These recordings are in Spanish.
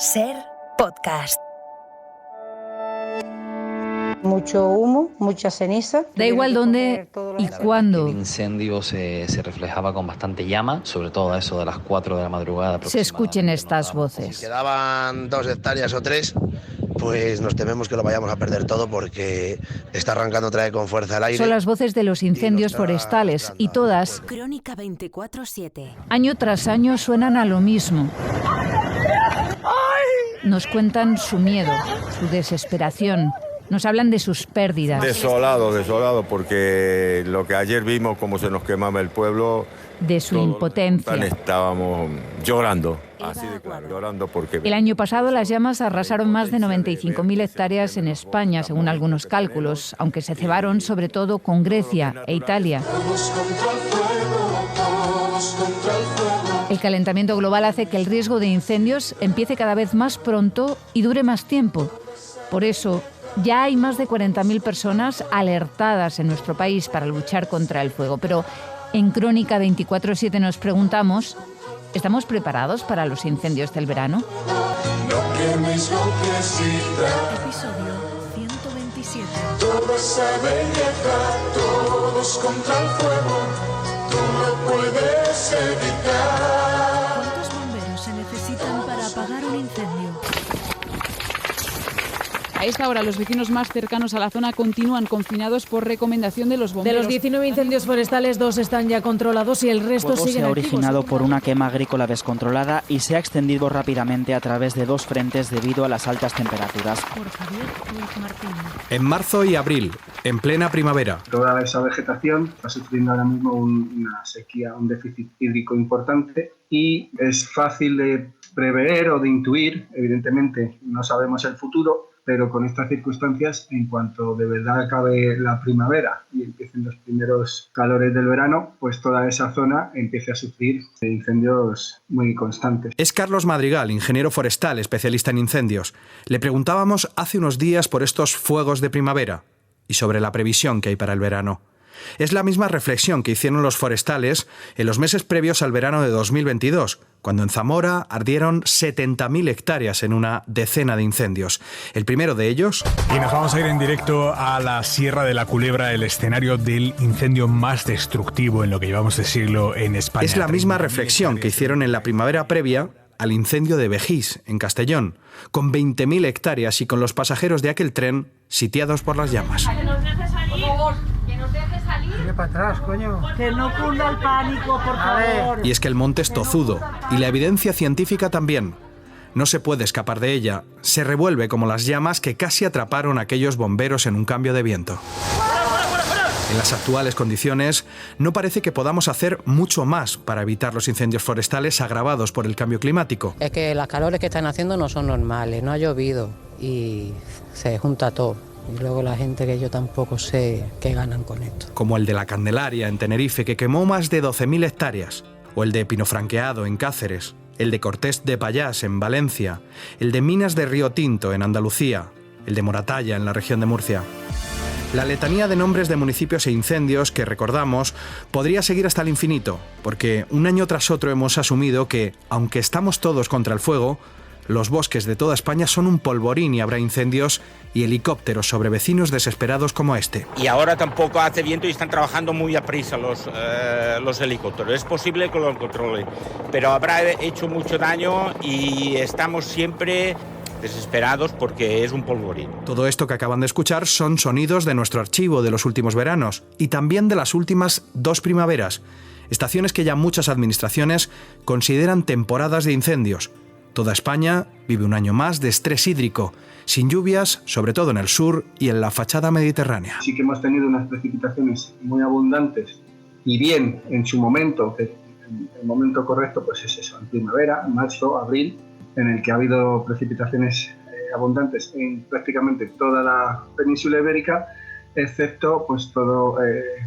SER Podcast. Mucho humo, mucha ceniza. Da igual dónde y cuándo. El incendio se reflejaba con bastante llama, sobre todo a eso de las 4 de la madrugada. Se escuchen estas voces. Si quedaban 2 hectáreas o 3, pues nos tememos que lo vayamos a perder todo porque está arrancando otra vez con fuerza el aire. Son las voces de los incendios forestales y todas, Crónica 24/7. año tras año, suenan a lo mismo. Nos cuentan su miedo, su desesperación. Nos hablan de sus pérdidas. Desolado, porque lo que ayer vimos, cómo se nos quemaba el pueblo... De su impotencia. Estábamos llorando, así de claro, llorando porque... El año pasado las llamas arrasaron más de 95.000 hectáreas en España, según algunos cálculos, aunque se cebaron sobre todo con Grecia e Italia. El calentamiento global hace que el riesgo de incendios empiece cada vez más pronto y dure más tiempo. Por eso, ya hay más de 40.000 personas alertadas en nuestro país para luchar contra el fuego. Pero en Crónica 24/7 nos preguntamos, ¿estamos preparados para los incendios del verano? Episodio 127. Toda esa belleza, todos contra el fuego, tú no puedes evitar. ¿Cuántos bomberos se necesitan para apagar un incendio? A esta hora, los vecinos más cercanos a la zona continúan confinados por recomendación de los bomberos. De los 19 incendios forestales, 2 están ya controlados y el resto siguen activos. Se ha originado por una quema agrícola descontrolada y se ha extendido rápidamente a través de 2 frentes debido a las altas temperaturas. Por Javier Ruiz Martín. En marzo y abril, en plena primavera. Toda esa vegetación está sufriendo ahora mismo una sequía, un déficit hídrico importante y es fácil de prever o de intuir. Evidentemente no sabemos el futuro, pero con estas circunstancias, en cuanto de verdad acabe la primavera y empiecen los primeros calores del verano, pues toda esa zona empiece a sufrir incendios muy constantes. Es Carlos Madrigal, ingeniero forestal, especialista en incendios. Le preguntábamos hace unos días por estos fuegos de primavera y sobre la previsión que hay para el verano. Es la misma reflexión que hicieron los forestales en los meses previos al verano de 2022, cuando en Zamora ardieron 70.000 hectáreas en una decena de incendios. El primero de ellos... Y nos vamos a ir en directo a la Sierra de la Culebra, el escenario del incendio más destructivo en lo que llevamos de siglo en España. Es la misma reflexión que hicieron en la primavera previa al incendio de Vejís, en Castellón, con 20.000 hectáreas y con los pasajeros de aquel tren sitiados por las llamas. Que nos deje salir, por favor. Que nos deje salir. Sigue para atrás, coño. Que no cunda el pánico, por favor. Y es que el monte es tozudo, y la evidencia científica también. No se puede escapar de ella. Se revuelve como las llamas que casi atraparon a aquellos bomberos en un cambio de viento. En las actuales condiciones, no parece que podamos hacer mucho más para evitar los incendios forestales agravados por el cambio climático. Es que las calores que están haciendo no son normales, no ha llovido y se junta todo. Y luego la gente que yo tampoco sé qué ganan con esto. Como el de la Candelaria en Tenerife, que quemó más de 12.000 hectáreas, o el de Pinofranqueado en Cáceres, el de Cortés de Pallás en Valencia, el de Minas de Río Tinto en Andalucía, el de Moratalla en la región de Murcia. La letanía de nombres de municipios e incendios que recordamos podría seguir hasta el infinito, porque un año tras otro hemos asumido que, aunque estamos todos contra el fuego, los bosques de toda España son un polvorín y habrá incendios y helicópteros sobre vecinos desesperados como este. Y ahora tampoco hace viento y están trabajando muy a prisa los helicópteros. Es posible que lo controlen, pero habrá hecho mucho daño y estamos siempre desesperados porque es un polvorín. Todo esto que acaban de escuchar son sonidos de nuestro archivo de los últimos veranos y también de las últimas 2 primaveras, estaciones que ya muchas administraciones consideran temporadas de incendios. Toda España vive un año más de estrés hídrico, sin lluvias, sobre todo en el sur y en la fachada mediterránea. Sí que hemos tenido unas precipitaciones muy abundantes y bien en su momento, el momento correcto pues es eso, en primavera, en marzo, abril, en el que ha habido precipitaciones abundantes en prácticamente toda la península ibérica, excepto pues toda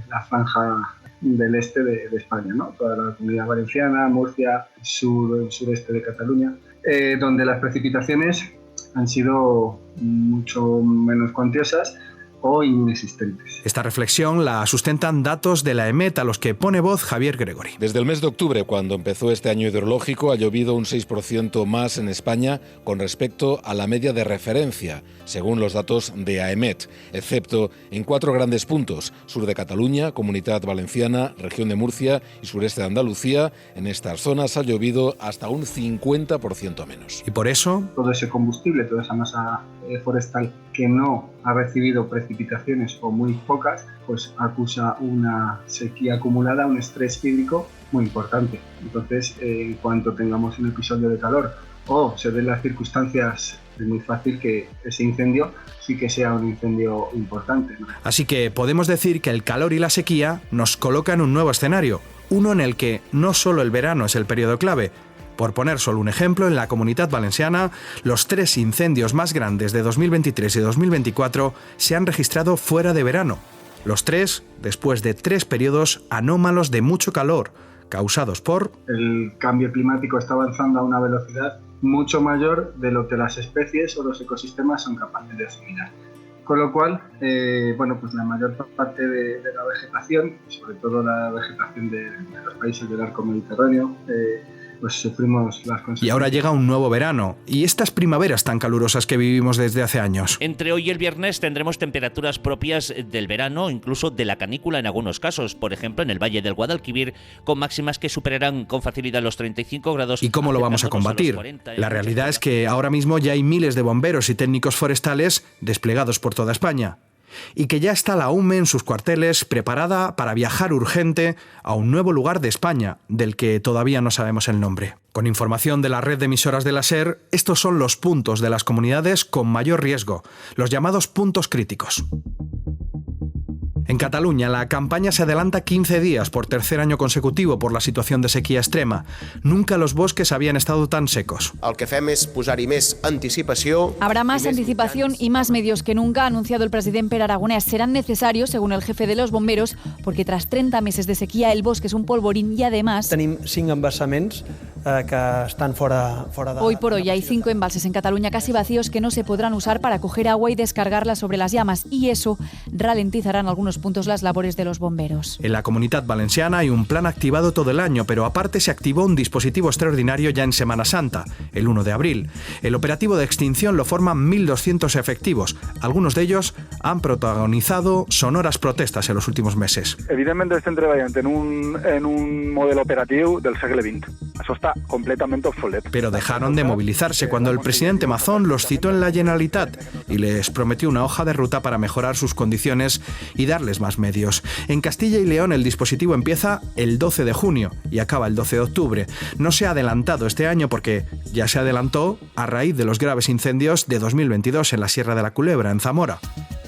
la franja del este de España, ¿no? Toda la Comunidad Valenciana, Murcia, el sureste de Cataluña, donde las precipitaciones han sido mucho menos cuantiosas o inexistentes. Esta reflexión la sustentan datos de la EMET a los que pone voz Javier Gregory. Desde el mes de octubre, cuando empezó este año hidrológico, ha llovido un 6% más en España con respecto a la media de referencia, según los datos de AEMET, excepto en 4 grandes puntos: sur de Cataluña, Comunidad Valenciana, región de Murcia y sureste de Andalucía. En estas zonas ha llovido hasta un 50% menos. Y por eso, todo ese combustible, toda esa masa forestal que no ha recibido precipitaciones o muy pocas, pues acusa una sequía acumulada, un estrés hídrico muy importante. Entonces, en cuanto tengamos un episodio de calor o se den las circunstancias, es muy fácil que ese incendio sí que sea un incendio importante, ¿no? Así que podemos decir que el calor y la sequía nos colocan un nuevo escenario, uno en el que no solo el verano es el periodo clave. Por poner solo un ejemplo, en la Comunidad Valenciana, los 3 incendios más grandes de 2023 y 2024 se han registrado fuera de verano. Los 3 después de 3 periodos anómalos de mucho calor, causados por... El cambio climático está avanzando a una velocidad mucho mayor de lo que las especies o los ecosistemas son capaces de asimilar. Con lo cual, pues la mayor parte de la vegetación, sobre todo la vegetación de los países del arco mediterráneo, pues sufrimos las consecuencias. Y ahora llega un nuevo verano, y estas primaveras tan calurosas que vivimos desde hace años. Entre hoy y el viernes tendremos temperaturas propias del verano, incluso de la canícula en algunos casos, por ejemplo en el Valle del Guadalquivir, con máximas que superarán con facilidad los 35 grados. ¿Y cómo lo vamos a combatir? La realidad es que ahora mismo ya hay miles de bomberos y técnicos forestales desplegados por toda España. Y que ya está la UME en sus cuarteles preparada para viajar urgente a un nuevo lugar de España, del que todavía no sabemos el nombre. Con información de la red de emisoras de la SER, estos son los puntos de las comunidades con mayor riesgo, los llamados puntos críticos. En Cataluña, la campaña se adelanta 15 días por tercer año consecutivo por la situación de sequía extrema. Nunca los bosques habían estado tan secos. El que fem és posar-hi més anticipació. Habrá más anticipación y más medios que nunca, ha anunciado el presidente Pere Aragonès. Serán necesarios, según el jefe de los bomberos, porque tras 30 meses de sequía el bosque es un polvorín y además... Tenim 5 embassaments que están fuera de... Hoy por hoy hay 5 embalses en Cataluña casi vacíos que no se podrán usar para coger agua y descargarla sobre las llamas, y eso ralentizará en algunos puntos las labores de los bomberos. En la Comunidad Valenciana hay un plan activado todo el año, pero aparte se activó un dispositivo extraordinario ya en Semana Santa, el 1 de abril. El operativo de extinción lo forman 1.200 efectivos. Algunos de ellos han protagonizado sonoras protestas en los últimos meses. Evidentment estem treballant en un model operatiu del segle XX. Això està completamente obsoleto. Pero dejaron de movilizarse cuando el presidente Mazón los citó en la Generalitat y les prometió una hoja de ruta para mejorar sus condiciones y darles más medios. En Castilla y León el dispositivo empieza el 12 de junio y acaba el 12 de octubre. No se ha adelantado este año porque ya se adelantó a raíz de los graves incendios de 2022 en la Sierra de la Culebra, en Zamora.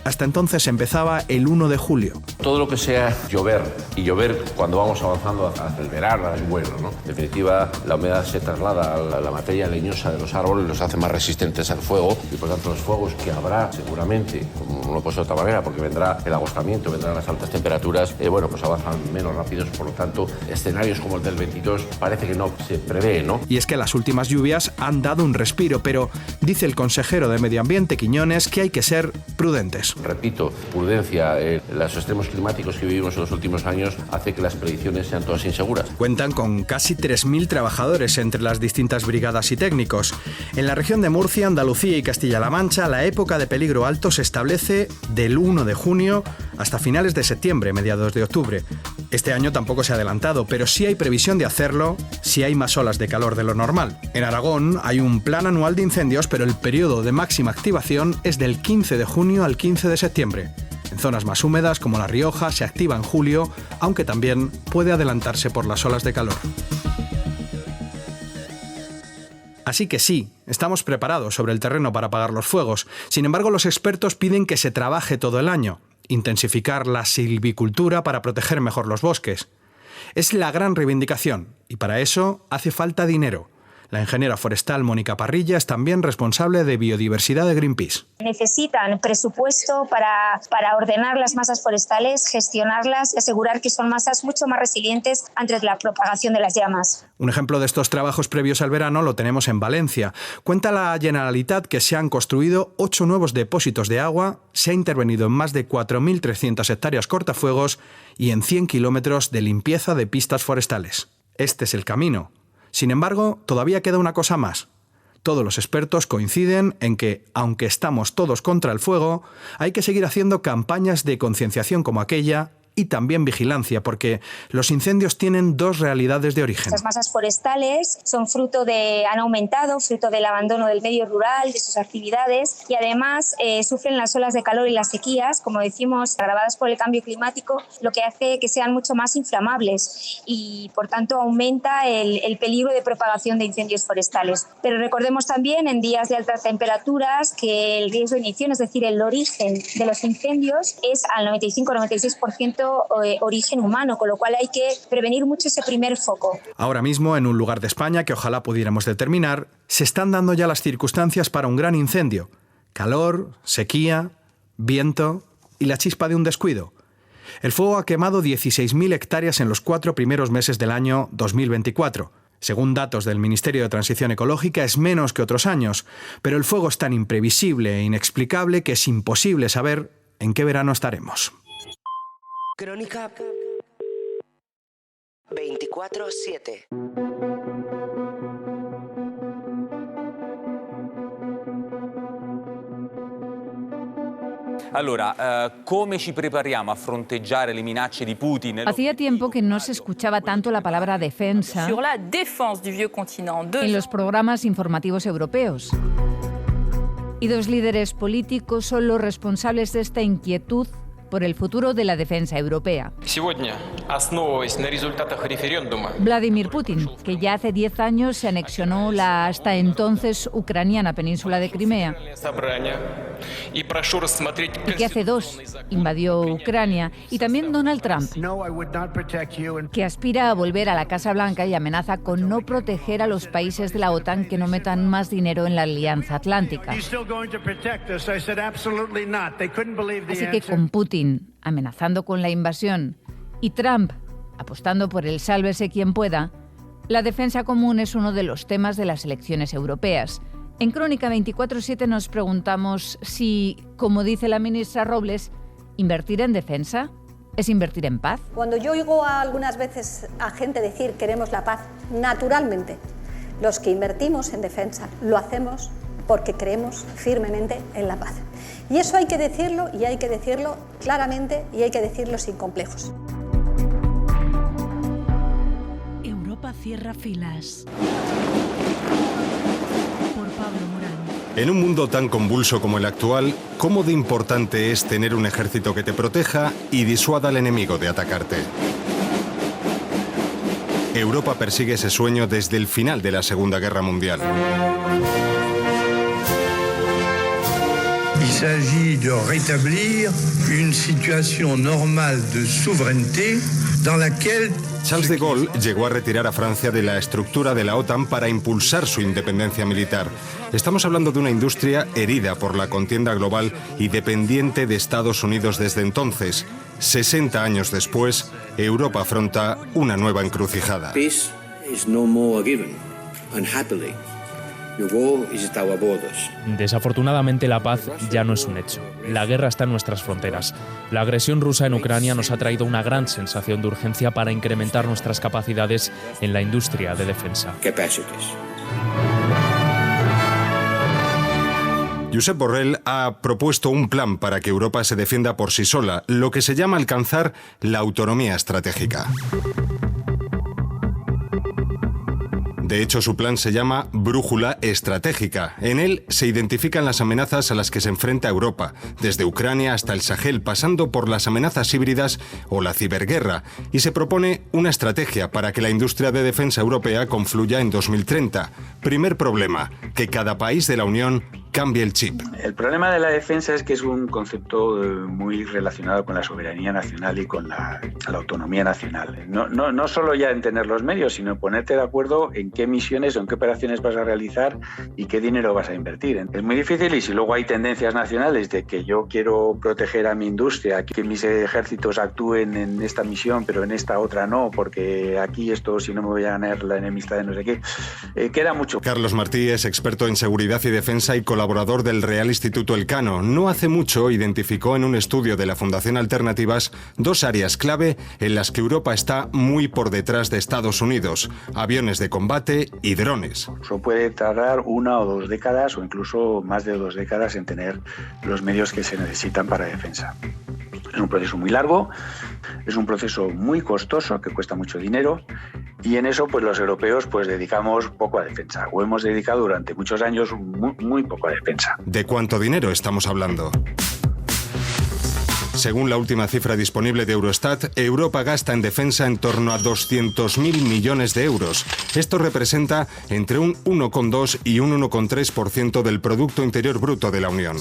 Hasta entonces empezaba el 1 de julio. Todo lo que sea llover, y llover cuando vamos avanzando hacia el verano es bueno, ¿no? En definitiva, la humedad se traslada a la materia leñosa de los árboles, los hace más resistentes al fuego, y por tanto los fuegos que habrá seguramente, como no lo puedo de otra manera, porque vendrá el agostamiento, vendrán las altas temperaturas, pues avanzan menos rápidos, por lo tanto, escenarios como el del 22 parece que no se prevé, ¿no? Y es que las últimas lluvias han dado un respiro, pero dice el consejero de Medio Ambiente, Quiñones, que hay que ser prudentes. Repito, prudencia, los extremos climáticos que vivimos en los últimos años hace que las predicciones sean todas inseguras. Cuentan con casi 3.000 trabajadores entre las distintas brigadas y técnicos. En la región de Murcia, Andalucía y Castilla-La Mancha, la época de peligro alto se establece del 1 de junio hasta finales de septiembre, mediados de octubre. Este año tampoco se ha adelantado, pero sí hay previsión de hacerlo si hay más olas de calor de lo normal. En Aragón hay un plan anual de incendios, pero el periodo de máxima activación es del 15 de junio al 15 de septiembre. En zonas más húmedas, como La Rioja, se activa en julio, aunque también puede adelantarse por las olas de calor. Así que sí, estamos preparados sobre el terreno para apagar los fuegos. Sin embargo, los expertos piden que se trabaje todo el año, intensificar la silvicultura para proteger mejor los bosques. Es la gran reivindicación, y para eso hace falta dinero. La ingeniera forestal Mónica Parrilla es también responsable de biodiversidad de Greenpeace. Necesitan presupuesto para ordenar las masas forestales, gestionarlas y asegurar que son masas mucho más resilientes ante la propagación de las llamas. Un ejemplo de estos trabajos previos al verano lo tenemos en Valencia. Cuenta la Generalitat que se han construido 8 nuevos depósitos de agua, se ha intervenido en más de 4.300 hectáreas cortafuegos y en 100 kilómetros de limpieza de pistas forestales. Este es el camino. Sin embargo, todavía queda una cosa más. Todos los expertos coinciden en que, aunque estamos todos contra el fuego, hay que seguir haciendo campañas de concienciación como aquella y también vigilancia, porque los incendios tienen 2 realidades de origen. Las masas forestales han aumentado fruto del abandono del medio rural, de sus actividades, y además sufren las olas de calor y las sequías, como decimos, agravadas por el cambio climático, lo que hace que sean mucho más inflamables y, por tanto, aumenta el peligro de propagación de incendios forestales. Pero recordemos también, en días de altas temperaturas, que el riesgo de ignición, es decir, el origen de los incendios, es al 95-96% origen humano, con lo cual hay que prevenir mucho ese primer foco. Ahora mismo, en un lugar de España que ojalá pudiéramos determinar, se están dando ya las circunstancias para un gran incendio. Calor, sequía, viento y la chispa de un descuido. El fuego ha quemado 16.000 hectáreas en los 4 primeros meses del año 2024. Según datos del Ministerio de Transición Ecológica, es menos que otros años, pero el fuego es tan imprevisible e inexplicable que es imposible saber en qué verano estaremos. Crónica 24/7. ¿Come ci prepariamo a fronteggiare le minacce di Putin? Hacía tiempo que no se escuchaba tanto la palabra defensa en los programas informativos europeos. Y 2 líderes políticos son los responsables de esta inquietud por el futuro de la defensa europea. Vladimir Putin, que ya hace 10 años se anexionó la hasta entonces ucraniana península de Crimea, y que hace 2 invadió Ucrania, y también Donald Trump, que aspira a volver a la Casa Blanca y amenaza con no proteger a los países de la OTAN que no metan más dinero en la Alianza Atlántica. Así que con Putin amenazando con la invasión y Trump apostando por el sálvese quien pueda, la defensa común es uno de los temas de las elecciones europeas. En Crónica 24/7 nos preguntamos si, como dice la ministra Robles, invertir en defensa es invertir en paz. Cuando yo oigo algunas veces a gente decir queremos la paz, naturalmente, los que invertimos en defensa lo hacemos porque creemos firmemente en la paz. Y eso hay que decirlo, y hay que decirlo claramente, y hay que decirlo sin complejos. Europa cierra filas. Por Pablo Morán. En un mundo tan convulso como el actual, ¿cómo de importante es tener un ejército que te proteja y disuada al enemigo de atacarte? Europa persigue ese sueño desde el final de la Segunda Guerra Mundial. Il s'agit de rétablir une situation normale de souveraineté dans laquelle Charles de Gaulle llegó a retirar a Francia de la estructura de la OTAN para impulsar su independencia militar. Estamos hablando de una industria herida por la contienda global y dependiente de Estados Unidos desde entonces. 60 años después, Europa afronta una nueva encrucijada. Peace is no more a given, unhappily. The war is at our borders. Desafortunadamente la paz ya no es un hecho. La guerra está en nuestras fronteras. La agresión rusa en Ucrania nos ha traído una gran sensación de urgencia para incrementar nuestras capacidades en la industria de defensa. Josep Borrell ha propuesto un plan para que Europa se defienda por sí sola, lo que se llama alcanzar la autonomía estratégica. De hecho, su plan se llama Brújula Estratégica. En él se identifican las amenazas a las que se enfrenta Europa, desde Ucrania hasta el Sahel, pasando por las amenazas híbridas o la ciberguerra, y se propone una estrategia para que la industria de defensa europea confluya en 2030. Primer problema, que cada país de la Unión cambie el chip. El problema de la defensa es que es un concepto muy relacionado con la soberanía nacional y con la autonomía nacional. No solo ya en tener los medios, sino en ponerte de acuerdo en qué misiones o en qué operaciones vas a realizar y qué dinero vas a invertir. Es muy difícil, y si luego hay tendencias nacionales de que yo quiero proteger a mi industria, que mis ejércitos actúen en esta misión pero en esta otra no, porque aquí esto si no me voy a ganar la enemistad de no sé qué, queda mucho. Carlos Martí es experto en seguridad y defensa y colaborador del Real Instituto Elcano. No hace mucho identificó en un estudio de la Fundación Alternativas 2 áreas clave en las que Europa está muy por detrás de Estados Unidos: aviones de combate y drones. Eso puede tardar 1 o 2 décadas o incluso más de 2 décadas en tener los medios que se necesitan para defensa. Es un proceso muy largo, es un proceso muy costoso que cuesta mucho dinero, y en eso pues los europeos pues dedicamos poco a defensa, o hemos dedicado durante muchos años muy poco a defensa. ¿De cuánto dinero estamos hablando? Según la última cifra disponible de Eurostat, Europa gasta en defensa en torno a 200.000 millones de euros. Esto representa entre un 1,2 y un 1,3% del Producto Interior Bruto de la Unión.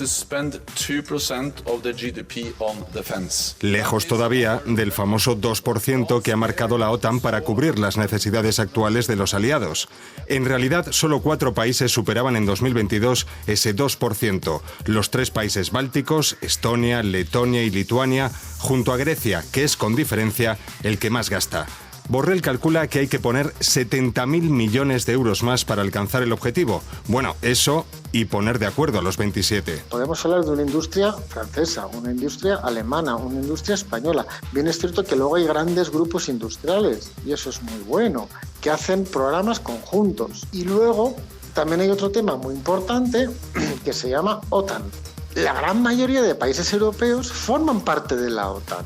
Lejos todavía del famoso 2% que ha marcado la OTAN para cubrir las necesidades actuales de los aliados. En realidad, solo 4 países superaban en 2022 ese 2%. Los 3 países bálticos, Estonia, Letonia y Lituania, junto a Grecia, que es con diferencia el que más gasta. Borrell calcula que hay que poner 70.000 millones de euros más para alcanzar el objetivo. Bueno, eso y poner de acuerdo a los 27. Podemos hablar de una industria francesa, una industria alemana, una industria española. Bien es cierto que luego hay grandes grupos industriales, y eso es muy bueno, que hacen programas conjuntos. Y luego también hay otro tema muy importante que se llama OTAN. La gran mayoría de países europeos forman parte de la OTAN.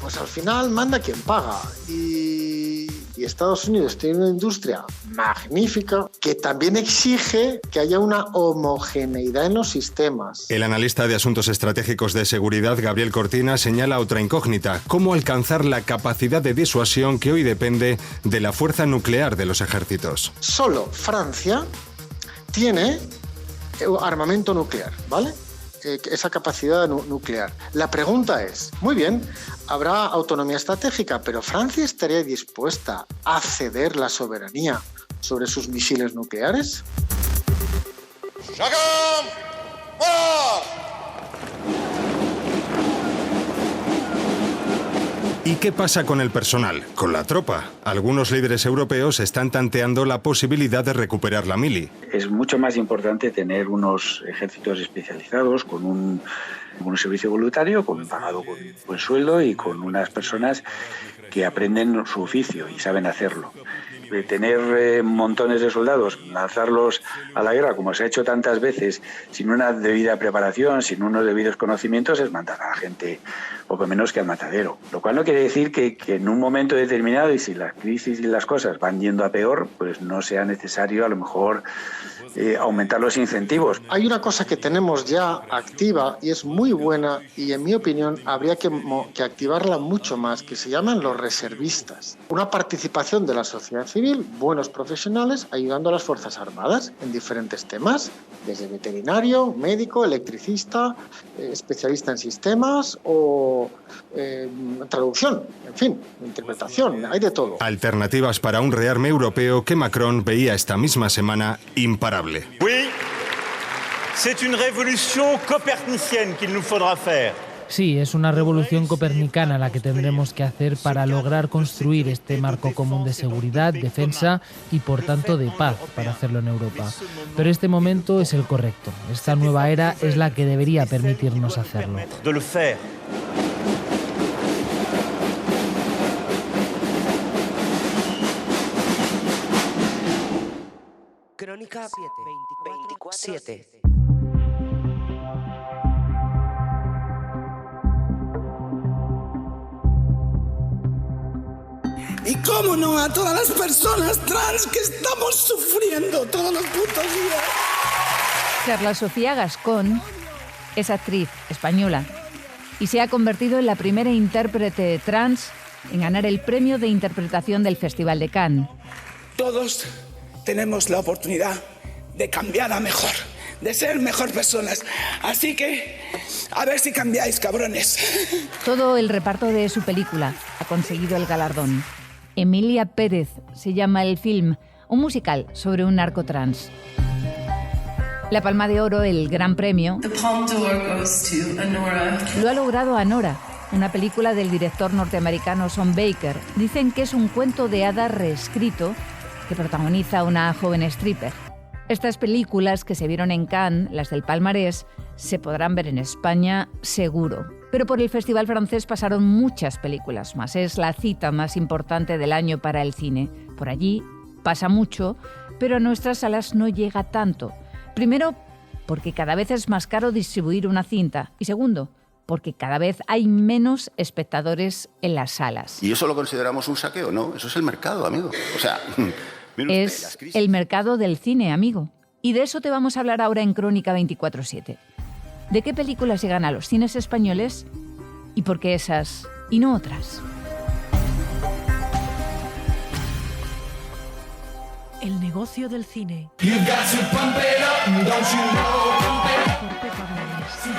Pues al final manda quien paga. Y Estados Unidos tiene una industria magnífica que también exige que haya una homogeneidad en los sistemas. El analista de asuntos estratégicos de seguridad, Gabriel Cortina, señala otra incógnita: cómo alcanzar la capacidad de disuasión que hoy depende de la fuerza nuclear de los ejércitos. Solo Francia tiene armamento nuclear, ¿vale? Esa capacidad nuclear. La pregunta es, muy bien, habrá autonomía estratégica, pero ¿Francia estaría dispuesta a ceder la soberanía sobre sus misiles nucleares? ¿Y qué pasa con el personal, con la tropa? Algunos líderes europeos están tanteando la posibilidad de recuperar la mili. Es mucho más importante tener unos ejércitos especializados con un servicio voluntario, pagado con buen sueldo y con unas personas que aprenden su oficio y saben hacerlo. De tener montones de soldados, lanzarlos a la guerra, como se ha hecho tantas veces, sin una debida preparación, sin unos debidos conocimientos, es mandar a la gente poco menos que al matadero. Lo cual no quiere decir que en un momento determinado, y si la crisis y las cosas van yendo a peor, pues no sea necesario a lo mejor aumentar los incentivos. Hay una cosa que tenemos ya activa y es muy buena, y en mi opinión habría que activarla mucho más, que se llaman los reservistas. Una participación de la sociedad civil, buenos profesionales, ayudando a las Fuerzas Armadas en diferentes temas, desde veterinario, médico, electricista, especialista en sistemas o traducción, en fin, interpretación, hay de todo. Alternativas para un rearme europeo que Macron veía esta misma semana imparable. Oui, c'est une révolution copernicienne qu'il nous faudra faire. Sí, es una revolución copernicana la que tendremos que hacer para lograr construir este marco común de seguridad, defensa y, por tanto, de paz para hacerlo en Europa. Pero este momento es el correcto. Esta nueva era es la que debería permitirnos hacerlo. Crónica 24/7. Y cómo no a todas las personas trans que estamos sufriendo todos los putos días. Carla Sofía Gascón es actriz española y se ha convertido en la primera intérprete trans en ganar el premio de interpretación del Festival de Cannes. Todos tenemos la oportunidad de cambiar a mejor, de ser mejor personas. Así que, a ver si cambiáis, cabrones. Todo el reparto de su película ha conseguido el galardón. Emilia Pérez se llama el film, un musical sobre un narcotrans. La Palma de Oro, el Gran Premio, lo ha logrado Anora, una película del director norteamericano Sean Baker. Dicen que es un cuento de hadas reescrito que protagoniza a una joven stripper. Estas películas que se vieron en Cannes, las del palmarés, se podrán ver en España seguro. Pero por el Festival francés pasaron muchas películas más. Es la cita más importante del año para el cine. Por allí pasa mucho, pero a nuestras salas no llega tanto. Primero, porque cada vez es más caro distribuir una cinta. Y segundo, porque cada vez hay menos espectadores en las salas. ¿Y eso lo consideramos un saqueo? No, eso es el mercado, amigo. O sea, es el mercado del cine, amigo. Y de eso te vamos a hablar ahora en Crónica 24/7. ¿De qué películas llegan a los cines españoles y por qué esas y no otras? El negocio del cine.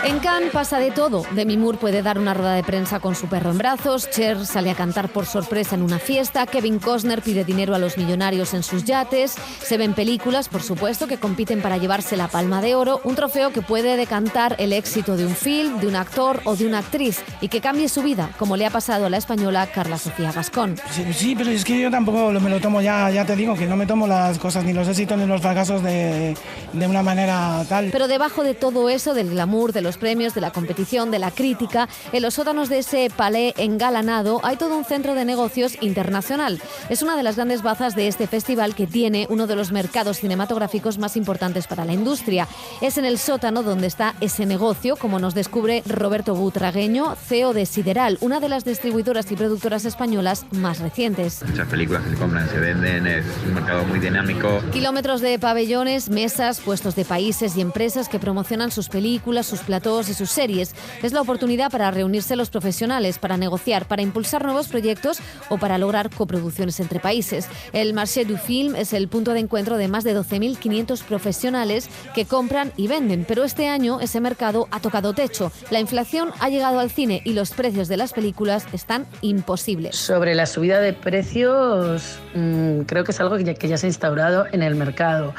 En Cannes pasa de todo. Demi Moore puede dar una rueda de prensa con su perro en brazos, Cher sale a cantar por sorpresa en una fiesta, Kevin Costner pide dinero a los millonarios en sus yates, se ven películas, por supuesto, que compiten para llevarse la Palma de Oro, un trofeo que puede decantar el éxito de un film, de un actor o de una actriz y que cambie su vida, como le ha pasado a la española Carla Sofía Gascón. Sí, pero es que yo tampoco me lo tomo, ya te digo, que no me tomo las cosas, ni los éxitos ni los fracasos de una manera tal. Pero debajo de todo eso, del glamour, de los premios, de la competición, de la crítica, en los sótanos de ese palais engalanado hay todo un centro de negocios internacional. Es una de las grandes bazas de este festival que tiene uno de los mercados cinematográficos más importantes para la industria. Es en el sótano donde está ese negocio, como nos descubre Roberto Butragueño, CEO de Sideral, una de las distribuidoras y productoras españolas más recientes. Muchas películas que se compran, se venden, es un mercado muy dinámico. Kilómetros de pabellones, mesas, puestos de países y empresas que promocionan sus películas, sus platós y sus series. Es la oportunidad para reunirse los profesionales, para negociar, para impulsar nuevos proyectos o para lograr coproducciones entre países. El Marché du Film es el punto de encuentro de más de 12.500 profesionales que compran y venden, pero este año ese mercado ha tocado techo. La inflación ha llegado al cine y los precios de las películas están imposibles. Sobre la subida de precios, creo que es algo que ya se ha instaurado en el mercado.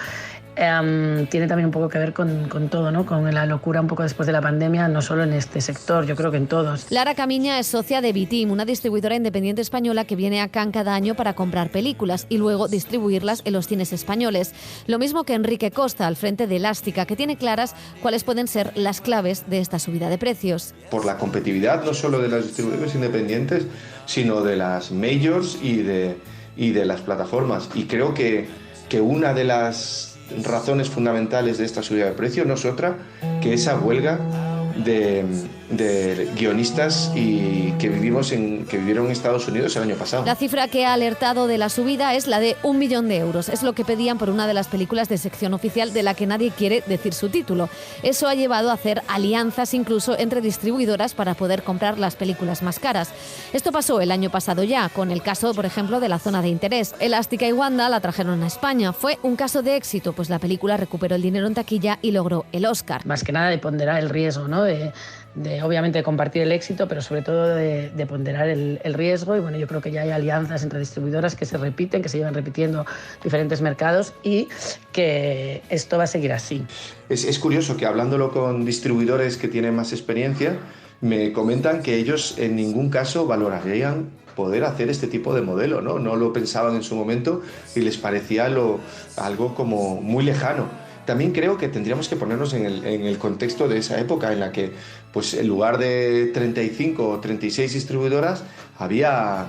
Tiene también un poco que ver con todo, ¿no? Con la locura un poco después de la pandemia, no solo en este sector, yo creo que en todos. Lara Camiña es socia de Bitim, una distribuidora independiente española que viene a Cannes cada año para comprar películas y luego distribuirlas en los cines españoles. Lo mismo que Enrique Costa, al frente de Elástica, que tiene claras cuáles pueden ser las claves de esta subida de precios. Por la competitividad no solo de las distribuidoras independientes, sino de las majors y de las plataformas. Y creo que una de las razones fundamentales de esta subida de precio no es otra que esa huelga de guionistas y que vivieron en Estados Unidos el año pasado. La cifra que ha alertado de la subida es la de 1 millón de euros. Es lo que pedían por una de las películas de sección oficial de la que nadie quiere decir su título. Eso ha llevado a hacer alianzas incluso entre distribuidoras para poder comprar las películas más caras. Esto pasó el año pasado ya, con el caso, por ejemplo, de La Zona de Interés. Elástica y Wanda la trajeron a España. Fue un caso de éxito, pues la película recuperó el dinero en taquilla y logró el Oscar. Más que nada de ponderar el riesgo, ¿no? De obviamente compartir el éxito, pero sobre todo de ponderar el riesgo. Y bueno, yo creo que ya hay alianzas entre distribuidoras que se repiten, que se llevan repitiendo diferentes mercados y que esto va a seguir así. Es curioso que hablándolo con distribuidores que tienen más experiencia, me comentan que ellos en ningún caso valorarían poder hacer este tipo de modelo, ¿no? No lo pensaban en su momento y les parecía algo como muy lejano. También creo que tendríamos que ponernos en el contexto de esa época en la que, pues, en lugar de 35 o 36 distribuidoras, había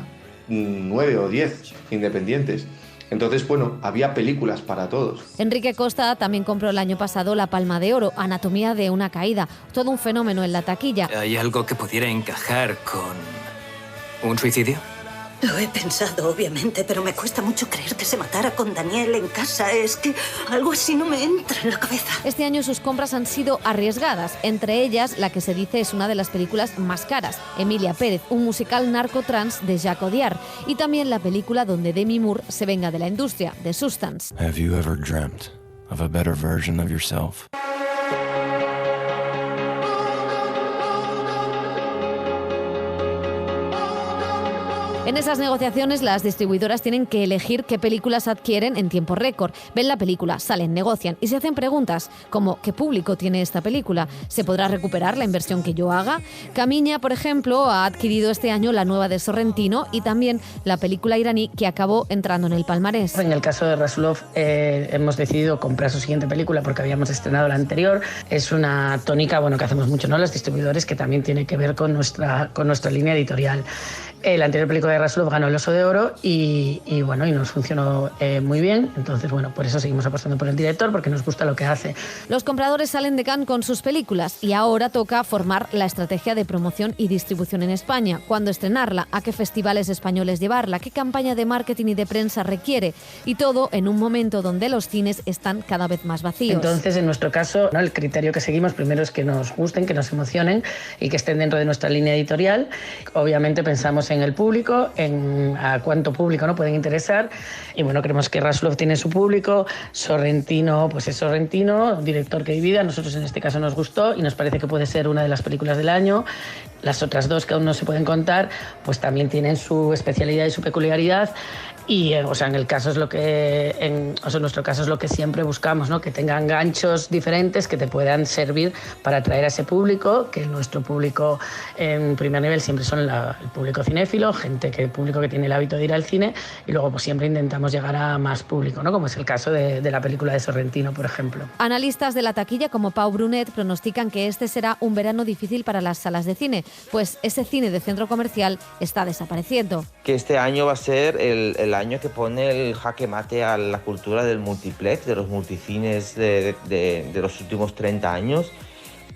9 o 10 independientes. Entonces, bueno, había películas para todos. Enrique Costa también compró el año pasado La Palma de Oro, Anatomía de una caída. Todo un fenómeno en la taquilla. ¿Hay algo que pudiera encajar con un suicidio? Lo he pensado, obviamente, pero me cuesta mucho creer que se matara con Daniel en casa. Es que algo así no me entra en la cabeza. Este año sus compras han sido arriesgadas. Entre ellas, la que se dice es una de las películas más caras, Emilia Pérez, un musical narcotrans de Jacques Audiard. Y también la película donde Demi Moore se venga de la industria, The Substance. Have you ever dreamt of a better version of yourself? En esas negociaciones, las distribuidoras tienen que elegir qué películas adquieren en tiempo récord. Ven la película, salen, negocian y se hacen preguntas como ¿qué público tiene esta película? ¿Se podrá recuperar la inversión que yo haga? Camiña, por ejemplo, ha adquirido este año la nueva de Sorrentino y también la película iraní que acabó entrando en el palmarés. En el caso de Rasulov hemos decidido comprar su siguiente película porque habíamos estrenado la anterior. Es una tónica que hacemos mucho, ¿no? Los distribuidores, que también tiene que ver con nuestra línea editorial. La anterior película de Rasulov ganó el Oso de Oro y nos funcionó muy bien. Entonces, por eso seguimos apostando por el director, porque nos gusta lo que hace. Los compradores salen de Cannes con sus películas y ahora toca formar la estrategia de promoción y distribución en España. ¿Cuándo estrenarla? ¿A qué festivales españoles llevarla? ¿Qué campaña de marketing y de prensa requiere? Y todo en un momento donde los cines están cada vez más vacíos. Entonces, en nuestro caso, el criterio que seguimos primero es que nos gusten, que nos emocionen y que estén dentro de nuestra línea editorial. Obviamente pensamos en el público, en a cuánto público no pueden interesar, y creemos que Rasulov tiene su público. Sorrentino, pues es Sorrentino, director que divide. A nosotros en este caso nos gustó y nos parece que puede ser una de las películas del año. Las otras dos, que aún no se pueden contar, pues también tienen su especialidad y su peculiaridad. Y en nuestro caso es lo que siempre buscamos, ¿no? Que tengan ganchos diferentes que te puedan servir para atraer a ese público, que nuestro público en primer nivel siempre son el público cinéfilo, público que tiene el hábito de ir al cine, y luego pues siempre intentamos llegar a más público, ¿no? Como es el caso de la película de Sorrentino, por ejemplo. Analistas de la taquilla como Pau Brunet pronostican que este será un verano difícil para las salas de cine, pues ese cine de centro comercial está desapareciendo. Que este año va a ser el año que pone el jaque mate a la cultura del multiplex, de los multicines de los últimos 30 años.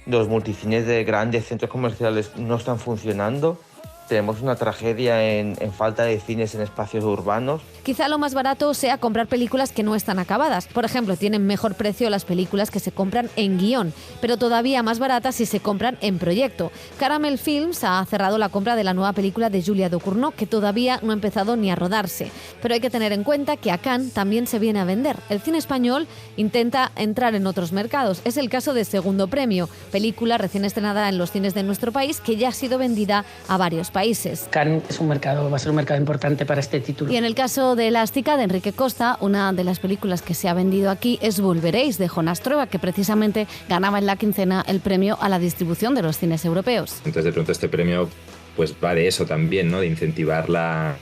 Los multicines de grandes centros comerciales no están funcionando. Tenemos una tragedia en falta de cines en espacios urbanos. Quizá lo más barato sea comprar películas que no están acabadas. Por ejemplo, tienen mejor precio las películas que se compran en guión, pero todavía más baratas si se compran en proyecto. Caramel Films ha cerrado la compra de la nueva película de Julia Ducournau, que todavía no ha empezado ni a rodarse. Pero hay que tener en cuenta que a Cannes también se viene a vender. El cine español intenta entrar en otros mercados. Es el caso de Segundo Premio, película recién estrenada en los cines de nuestro país que ya ha sido vendida a varios países. Cannes va a ser un mercado importante para este título. Y en el caso de Elástica, de Enrique Costa, una de las películas que se ha vendido aquí es Volveréis, de Jonas Trueba, que precisamente ganaba en la quincena el premio a la distribución de los cines europeos. Entonces, de pronto, este premio pues va de eso también, ¿no? De incentivar la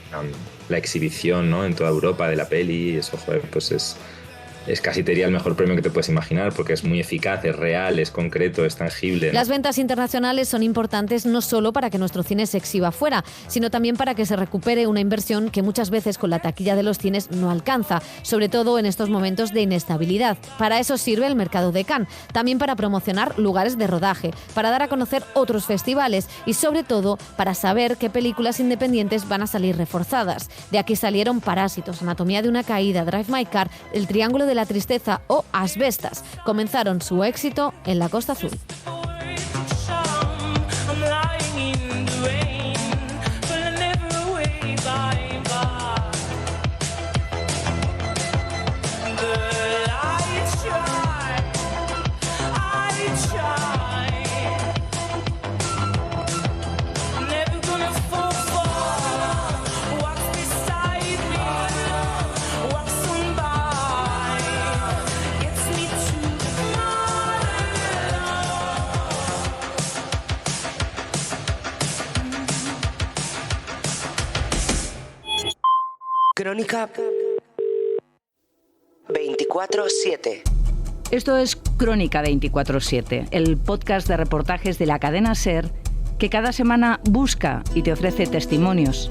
exhibición, ¿no? En toda Europa de la peli. Eso, pues es casi, te diría, el mejor premio que te puedes imaginar, porque es muy eficaz, es real, es concreto, es tangible, ¿no? Las ventas internacionales son importantes no solo para que nuestro cine se exhiba fuera, sino también para que se recupere una inversión que muchas veces con la taquilla de los cines no alcanza, sobre todo en estos momentos de inestabilidad. Para eso sirve el mercado de Cannes, también para promocionar lugares de rodaje, para dar a conocer otros festivales y sobre todo para saber qué películas independientes van a salir reforzadas. De aquí salieron Parásitos, Anatomía de una caída, Drive My Car, El Triángulo de la Tristeza o Asbestas. Comenzaron su éxito en la Costa Azul. Crónica 24/7. Esto es Crónica 24/7, el podcast de reportajes de la cadena SER que cada semana busca y te ofrece testimonios,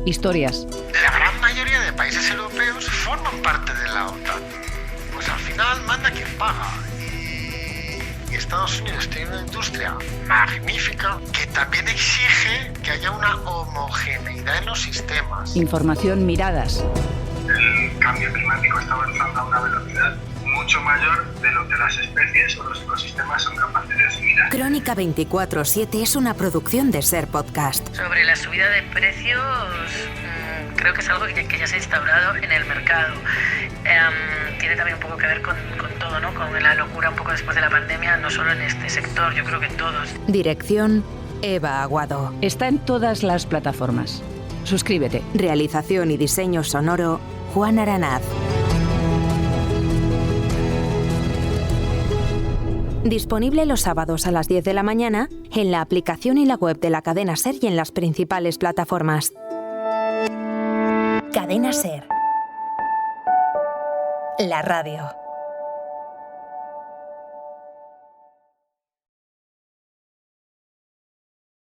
historias. La gran mayoría de países europeos forman parte de la OTAN. Pues al final manda quien paga. Y Estados Unidos tiene una industria magnífica que también exige que haya una homogeneidad en los sistemas. Información, miradas. El cambio climático está avanzando a una velocidad mucho mayor de lo que las especies o los ecosistemas son capaces de asimilar. Crónica 24/7 es una producción de SER Podcast. Sobre la subida de precios, creo que es algo que ya se ha instaurado en el mercado. Tiene también un poco que ver con todo, ¿no? Con la locura un poco después de la pandemia, no solo en este sector, yo creo que en todos. Dirección, Eva Aguado. Está en todas las plataformas. Suscríbete. Realización y diseño sonoro, Juan Aranaz. Disponible los sábados a las 10 de la mañana en la aplicación y la web de la cadena SER y en las principales plataformas. Cadena SER. La radio.